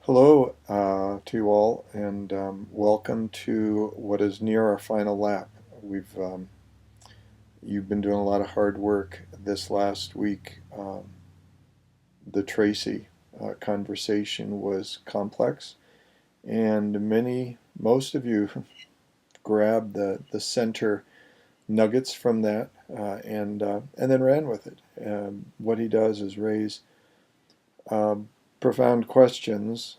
Hello to you all, and welcome to what is near our final lap. You've been doing a lot of hard work this last week. The Tracy conversation was complex, and most of you grabbed the center nuggets from that and then ran with it. What he does is raise um, profound questions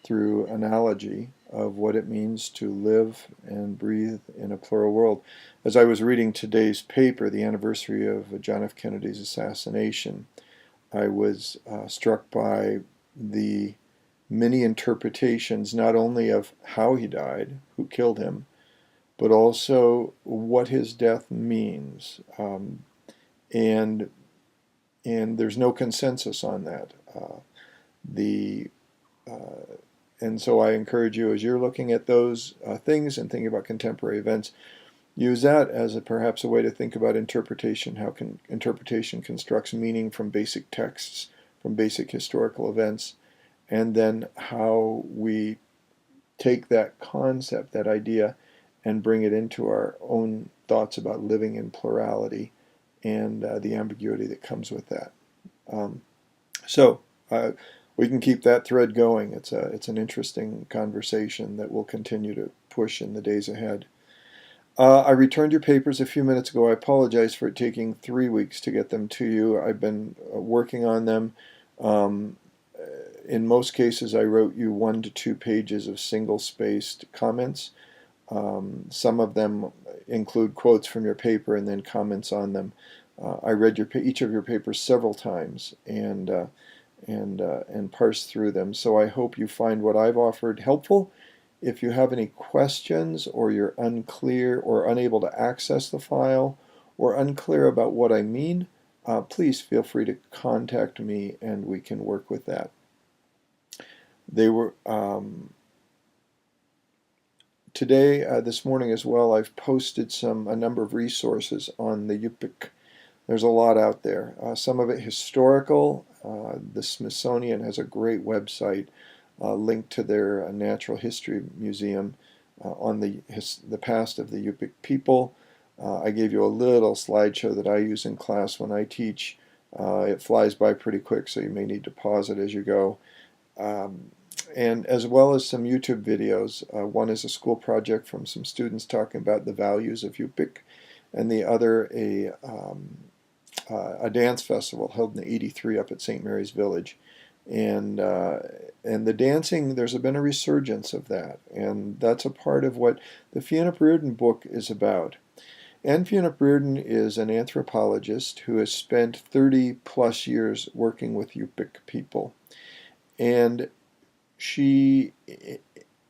through analogy of what it means to live and breathe in a plural world. As I was reading today's paper, the anniversary of John F. Kennedy's assassination, I was struck by the many interpretations, not only of how he died, who killed him, but also what his death means. And and there's no consensus on that. The and so I encourage you, as you're looking at those things and thinking about contemporary events, use that as perhaps a way to think about interpretation, how interpretation constructs meaning from basic texts, from basic historical events, and then how we take that concept, that idea, and bring it into our own thoughts about living in plurality and the ambiguity that comes with that. Um, so uh, we can keep that thread going. It's an interesting conversation that we'll continue to push in the days ahead. I returned your papers a few minutes ago. I apologize for it taking 3 weeks to get them to you. I've been working on them. Um, in most cases, I wrote you 1 to 2 pages of single-spaced comments. Some of them include quotes from your paper and then comments on them. I read each of your papers several times and parse through them. So I hope you find what I've offered helpful. If you have any questions or you're unclear or unable to access the file or unclear about what I mean, please feel free to contact me and we can work with that. They were today, this morning as well, I've posted a number of resources on the Yup'ik. There's a lot out there. Some of it historical. The Smithsonian has a great website linked to their Natural History Museum on the past of the Yup'ik people. I gave you a little slideshow that I use in class when I teach. It flies by pretty quick, so you may need to pause it as you go. And as well as some YouTube videos. One is a school project from some students talking about the values of Yup'ik, and the other a dance festival held in '83 up at St. Mary's Village. And the dancing, there's been a resurgence of that, and that's a part of what the Fiona Brereton book is about. And Fiona Brereton is an anthropologist who has spent 30 plus years working with Yup'ik people. And she,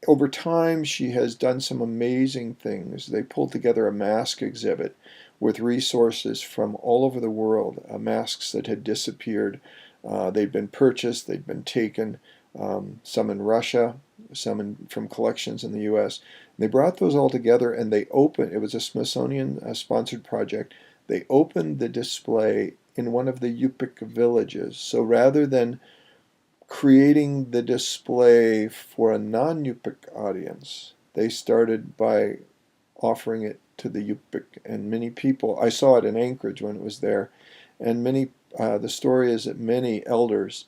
over time, she has done some amazing things. They pulled together a mask exhibit with resources from all over the world, masks that had disappeared. They'd been purchased, they'd been taken, some in Russia, from collections in the U.S. They brought those all together and they opened, it was a Smithsonian sponsored project. They opened the display in one of the Yup'ik villages. So rather than creating the display for a non-Yup'ik audience, they started by offering it to the Yup'ik, and many people, I saw it in Anchorage when it was there, and the story is that many elders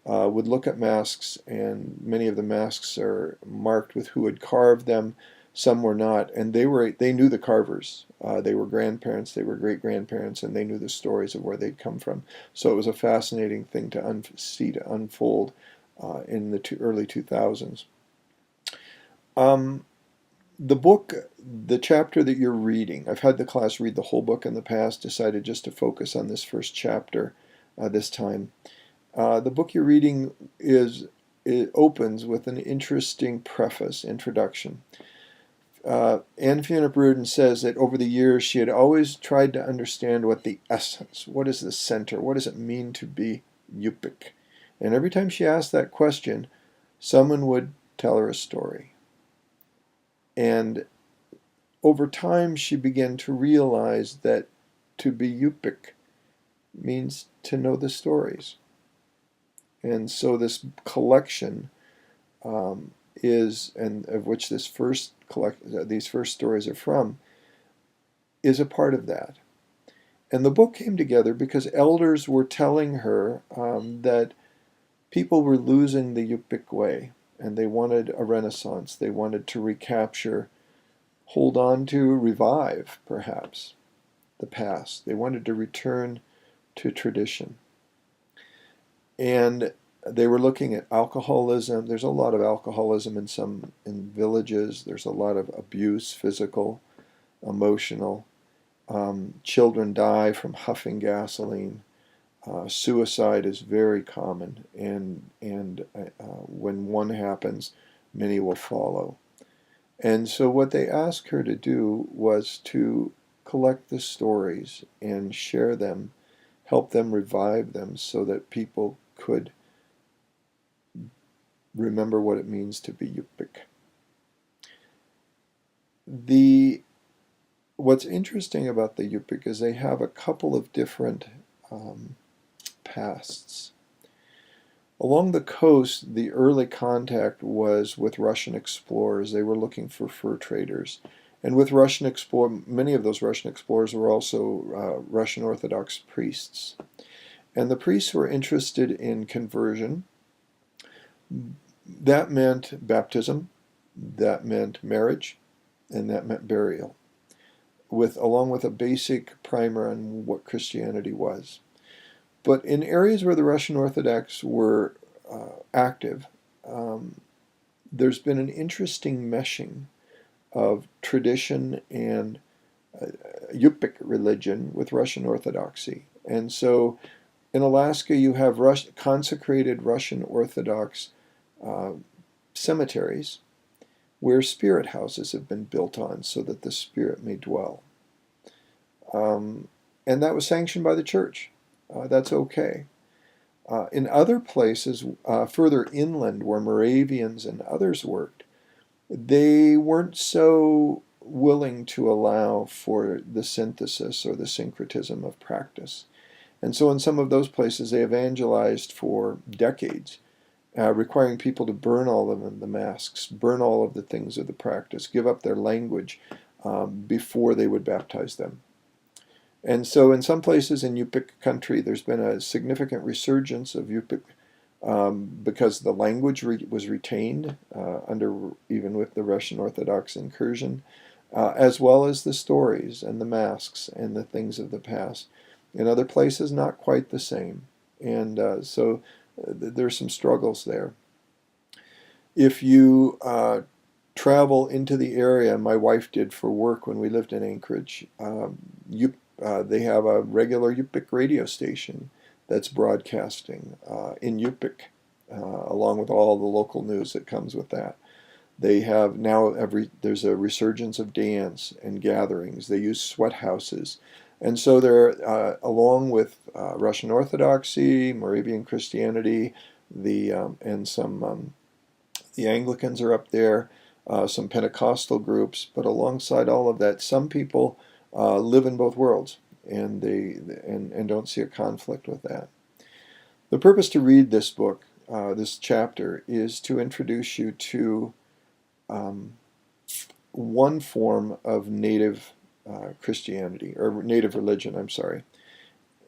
would look at masks, and many of the masks are marked with who had carved them. Some were not, and they knew the carvers. They were grandparents, they were great grandparents, and they knew the stories of where they'd come from. So it was a fascinating thing to see to unfold in the early 2000s. Um, the book, the chapter that you're reading, I've had the class read the whole book in the past, decided just to focus on this first chapter this time. The book you're reading it opens with an interesting preface, introduction. Anne Fiona Brereton says that over the years she had always tried to understand what the essence, what is the center, what does it mean to be Yup'ik? And every time she asked that question, someone would tell her a story. And over time, she began to realize that to be Yup'ik means to know the stories. And so this collection is, and of which these first stories are from, is a part of that. And the book came together because elders were telling her that people were losing the Yup'ik way, and they wanted a renaissance. They wanted to recapture, hold on to, revive, perhaps, the past. They wanted to return to tradition. And they were looking at alcoholism. There's a lot of alcoholism in villages. There's a lot of abuse, physical, emotional. Children die from huffing gasoline. Suicide is very common, and when one happens, many will follow. And so what they asked her to do was to collect the stories and share them, help them revive them so that people could remember what it means to be Yup'ik. What's interesting about the Yup'ik is they have a couple of different pasts. Along the coast, the early contact was with Russian explorers. They were looking for fur traders. And with many of those Russian explorers were also Russian Orthodox priests. And the priests were interested in conversion. That meant baptism, that meant marriage, and that meant burial, along with a basic primer on what Christianity was. But in areas where the Russian Orthodox were active, there's been an interesting meshing of tradition and Yup'ik religion with Russian Orthodoxy. And so in Alaska, you have consecrated Russian Orthodox cemeteries where spirit houses have been built on so that the spirit may dwell. And that was sanctioned by the church. That's okay. In other places, further inland where Moravians and others worked, they weren't so willing to allow for the synthesis or the syncretism of practice. And so in some of those places, they evangelized for decades, requiring people to burn all of the masks, burn all of the things of the practice, give up their language before they would baptize them. And so in some places in Yup'ik country, there's been a significant resurgence of Yup'ik because the language was retained even with the Russian Orthodox incursion, as well as the stories and the masks and the things of the past. In other places, not quite the same. And so there's some struggles there. If you travel into the area, my wife did for work when we lived in Anchorage, they have a regular Yup'ik radio station that's broadcasting in Yup'ik, along with all the local news that comes with that. They have now there's a resurgence of dance and gatherings. They use sweat houses. And so they're, along with Russian Orthodoxy, Moravian Christianity, and some the Anglicans are up there, some Pentecostal groups, but alongside all of that, some people live in both worlds, and and don't see a conflict with that. The purpose to read this book, this chapter, is to introduce you to one form of native Christianity, or native religion, I'm sorry.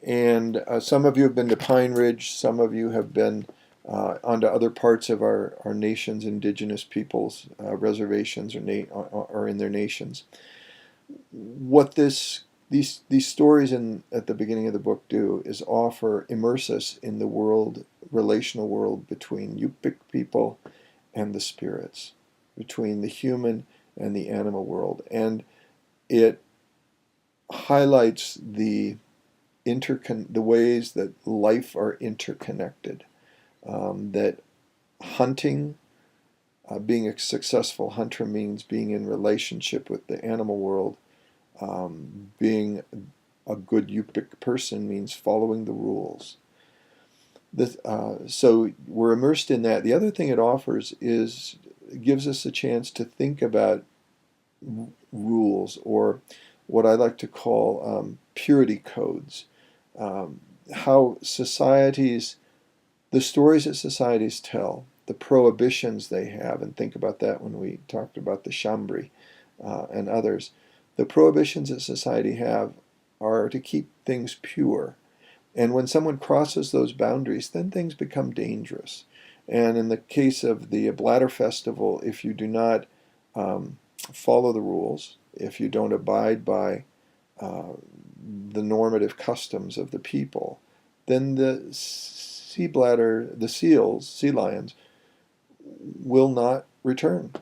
And some of you have been to Pine Ridge, some of you have been onto other parts of our nation's indigenous peoples' reservations or in their nations. What these stories at the beginning of the book do is immerse us in the relational world between Yup'ik people and the spirits, between the human and the animal world. And it highlights the ways that life are interconnected, that hunting, being a successful hunter means being in relationship with the animal world. Being a good Yup'ik person means following the rules. So we're immersed in that. The other thing it offers is it gives us a chance to think about rules, or what I like to call purity codes. How the stories that societies tell the prohibitions they have, and think about that when we talked about the Chambri and others. The prohibitions that society have are to keep things pure. And when someone crosses those boundaries, then things become dangerous. And in the case of the bladder festival, if you do not follow the rules, if you don't abide by the normative customs of the people, then the sea bladder, the seals, sea lions, will not return.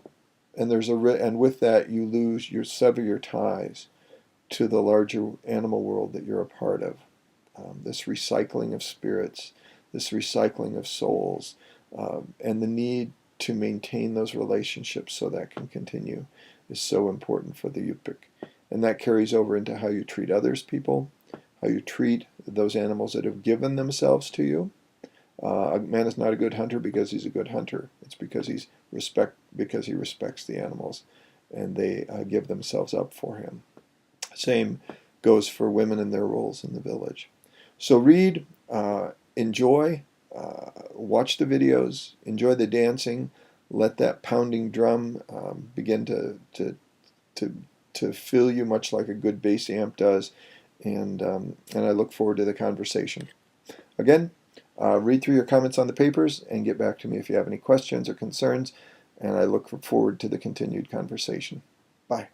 And and with that you sever your ties to the larger animal world that you're a part of. This recycling of spirits, this recycling of souls, and the need to maintain those relationships so that can continue is so important for the Yup'ik. And that carries over into how you treat others people, how you treat those animals that have given themselves to you. A man is not a good hunter because he's a good hunter. It's because because he respects the animals, and they give themselves up for him. Same goes for women and their roles in the village. So read, enjoy, watch the videos, enjoy the dancing, let that pounding drum begin to fill you much like a good bass amp does, and I look forward to the conversation. Again, read through your comments on the papers and get back to me if you have any questions or concerns, and I look forward to the continued conversation. Bye.